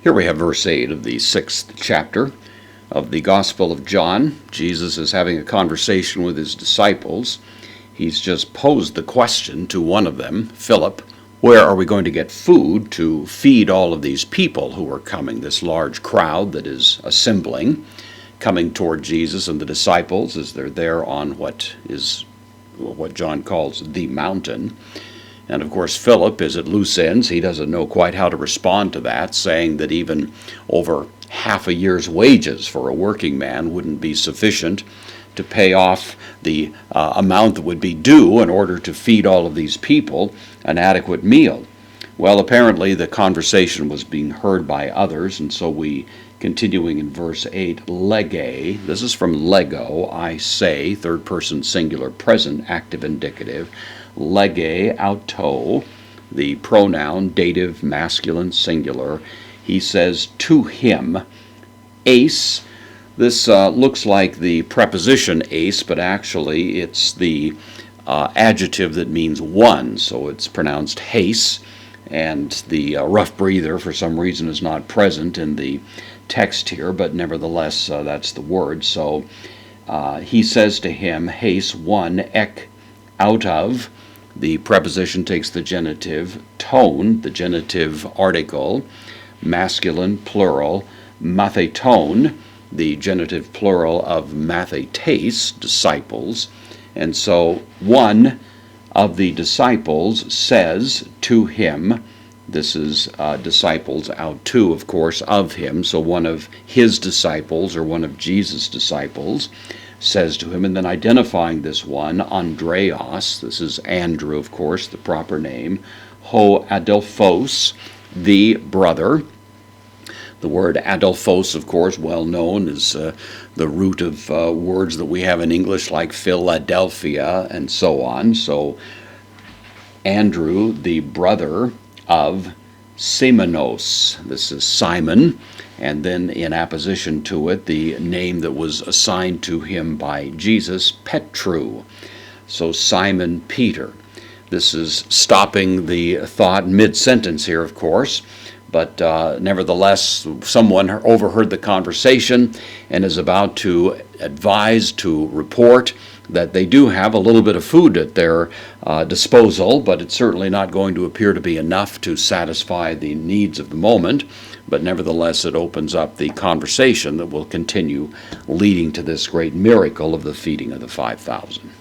Here we have verse 8 of the 6th chapter of the Gospel of John. Jesus is having a conversation with his disciples. He's just posed the question to one of them, Philip, where are we going to get food to feed all of these people who are coming, this large crowd that is assembling, coming toward Jesus and the disciples as they're there on what John calls the mountain. And of course, Philip is at loose ends. He doesn't know quite how to respond to that, saying that even over half a year's wages for a working man wouldn't be sufficient to pay off the amount that would be due in order to feed all of these people an adequate meal. Well, apparently the conversation was being heard by others, and so we, continuing in verse 8, lege, this is from lego, I say, third person singular present, active indicative, lege auto, the pronoun, dative, masculine, singular. He says, to him, eis. This looks like the preposition eis, but actually it's the adjective that means one, so it's pronounced heis, and the rough breather for some reason is not present in the text here, but nevertheless that's the word. So he says to him, heis, one, ek, out of. The preposition takes the genitive tone, the genitive article, masculine plural, matheton, the genitive plural of mathetes, disciples. And so one of the disciples says to him, this is disciples out to, of course, of him, so one of his disciples or one of Jesus' disciples says to him, and then identifying this one, Andreas, this is Andrew, of course, the proper name, ho adelphos, the brother. The word adelphos, of course, well known, is the root of words that we have in English like Philadelphia and so on. So Andrew, the brother of Simonos, this is Simon, and then in apposition to it, the name that was assigned to him by Jesus, Petru. So Simon Peter. This is stopping the thought mid-sentence here, of course, but nevertheless, someone overheard the conversation and is about to advise, to report that they do have a little bit of food at their disposal, but it's certainly not going to appear to be enough to satisfy the needs of the moment. But nevertheless, it opens up the conversation that will continue leading to this great miracle of the feeding of the 5,000.